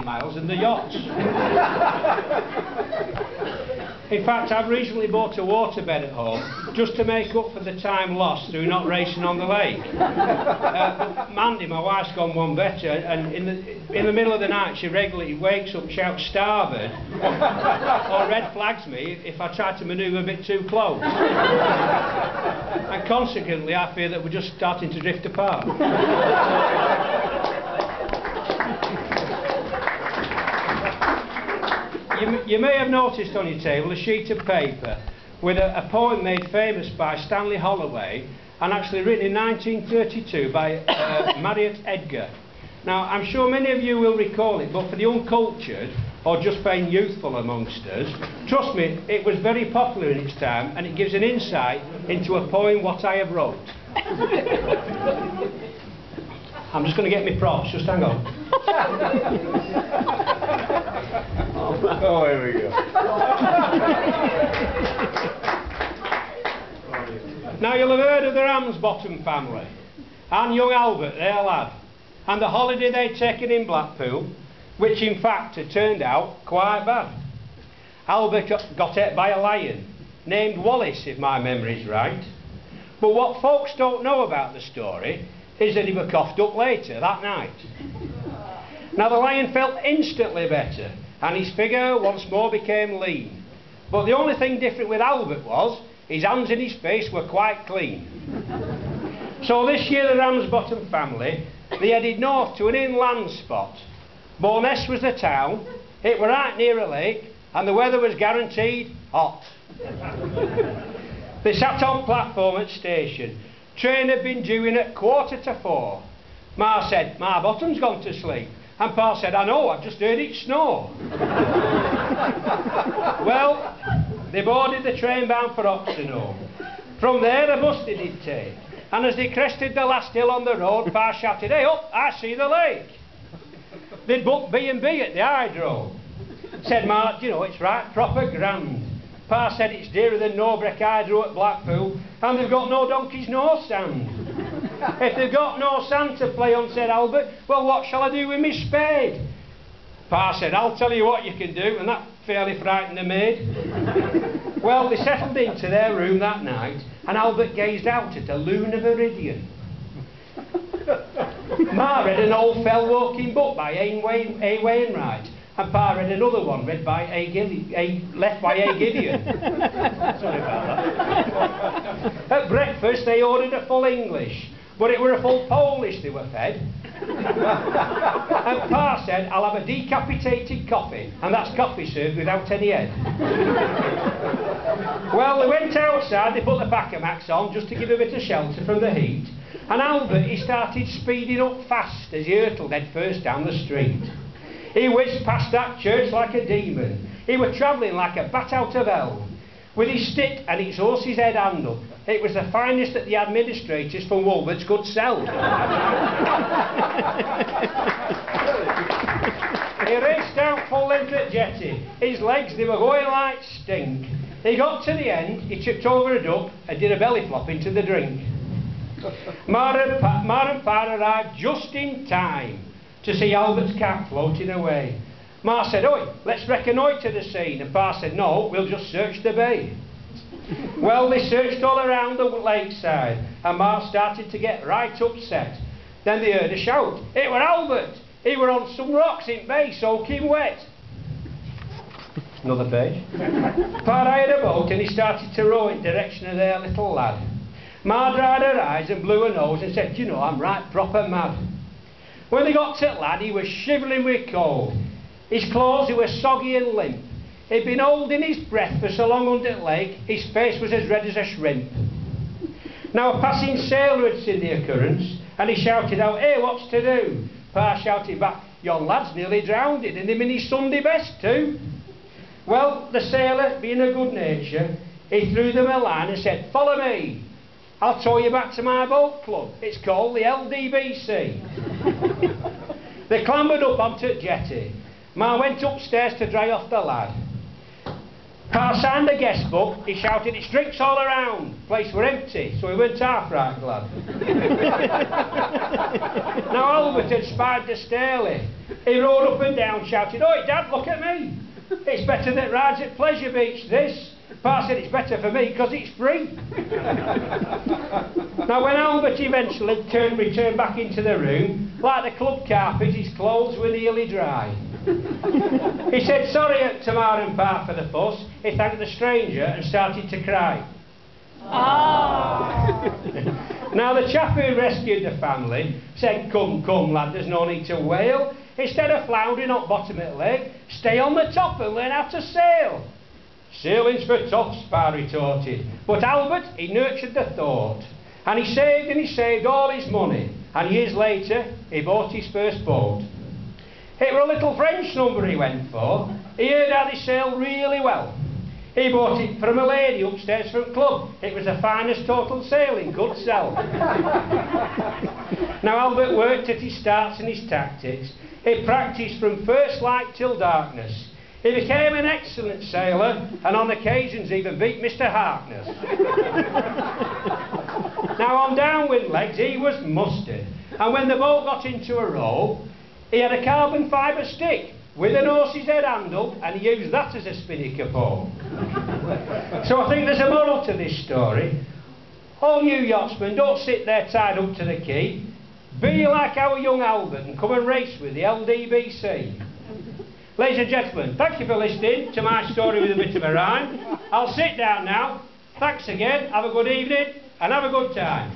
land miles than the yachts. In fact, I've recently bought a waterbed at home just to make up for the time lost through not racing on the lake. But Mandy, my wife's gone one better, and in the middle of the night she regularly wakes up, shouts starboard, or red flags me if I try to manoeuvre a bit too close. And consequently I fear that we're just starting to drift apart. You may have noticed on your table a sheet of paper with a poem made famous by Stanley Holloway and actually written in 1932 by Marriott Edgar. Now, I'm sure many of you will recall it, but for the uncultured or just plain youthful amongst us, trust me, it was very popular in its time, and it gives an insight into a poem what I have wrote. I'm just going to get my props, just hang on. Oh, here we go. Now, you'll have heard of the Ramsbottom family, and young Albert, their lad, and the holiday they'd taken in Blackpool, which in fact had turned out quite bad. Albert got ate by a lion, named Wallace, if my memory's right. But what folks don't know about the story is that he was coughed up later that night. Now, the lion felt instantly better, and his figure once more became lean. But the only thing different with Albert was his hands and his face were quite clean. So this year the Ramsbottom family, they headed north to an inland spot. Bowness was the town, it were right near a lake, and the weather was guaranteed hot. They sat on platform at station. Train had been due in at 3:45. Ma said, "My bottom's gone to sleep." And Pa said, "I know, I've just heard it snore." Well, they boarded the train bound for Oxenholme. From there a bus they did take, and as they crested the last hill on the road, Pa shouted, "Hey up, I see the lake." They'd booked B&B at the Hydro. Said Ma, "Do you know, it's right proper grand." Pa said, "It's dearer than Norbreck Hydro at Blackpool, and they've got no donkeys nor sand." "If they've got no sand to play on," said Albert, "well, what shall I do with my spade?" Pa said, "I'll tell you what you can do," and that fairly frightened the maid. Well, they settled into their room that night, and Albert gazed out at a lunar meridian. Ma read an old fell-walking book by A. Wainwright, and Pa read another one read by left by A. Gideon. Sorry about that. At breakfast they ordered a full English, but it were a full Polish they were fed. And Pa said, "I'll have a decapitated coffee," and that's coffee served without any head. Well, they went outside, they put the pack-a-macs on just to give a bit of shelter from the heat, and Albert, he started speeding up fast as he hurtled head first down the street. He whizzed past that church like a demon. He was travelling like a bat out of hell, with his stick and his horse's head handle. It was the finest that the administrators from Wolverts could sell. He raced out full length at Jetty. His legs, they were going like stink. He got to the end, he tripped over a duck and did a belly flop into the drink. Ma and Pa arrived just in time to see Albert's cat floating away. Ma said, "Oi, let's reconnoitre the scene," and Pa said, "No, we'll just search the bay." Well, they searched all around the lakeside, and Ma started to get right upset. Then they heard a shout. It were Albert! He were on some rocks in bay, soaking wet. Another page. Pa hired a boat and he started to row in direction of their little lad. Ma dried her eyes and blew her nose and said, "You know, I'm right proper mad." When they got to the lad, he was shivering with cold. His clothes, they were soggy and limp. He'd been holding his breath for so long under the lake, his face was as red as a shrimp. Now a passing sailor had seen the occurrence, and he shouted out, "Hey, what's to do?" Pa shouted back, "Your lad's nearly drowned, and him in his Sunday best too." Well, the sailor, being a good nature, he threw them a line and said, "Follow me. I'll tow you back to my boat club. It's called the LDBC." They clambered up onto the jetty. Ma went upstairs to dry off the lad. Pa signed a guest book. He shouted, "It's drinks all around." Place were empty, so he weren't half right glad. Now Albert had spied the stairway, He rode up and down shouting, "Oi, Dad, look at me. It's better than rides at Pleasure Beach, this." Pa said, "It's better for me because it's free." Now when Albert eventually returned back into the room, like the club carpet, his clothes were nearly dry. He said sorry to Ma and Pa for the fuss. He thanked the stranger and started to cry. Now the chap who rescued the family said, "Come, come lad, there's no need to wail. Instead of floundering up bottom at leg, stay on the top and learn how to sail." "Sailing's for toffs," Pa retorted. But Albert, he nurtured the thought. And he saved all his money. And years later, he bought his first boat. It were a little French number he went for. He heard how they sailed really well. He bought it from a lady upstairs from club. It was the finest total sailing could sell. Now Albert worked at his starts and his tactics. He practised from first light till darkness. He became an excellent sailor and on occasions even beat Mr. Harkness. Now on downwind legs he was mustard, and when the boat got into a row, he had a carbon fibre stick with an horse's head handle, and he used that as a spinnaker pole. So I think there's a moral to this story. All you yachtsmen, don't sit there tied up to the quay. Be like our young Albert and come and race with the LDBC. Ladies and gentlemen, thank you for listening to my story with a bit of a rhyme. I'll sit down now. Thanks again, have a good evening and have a good time.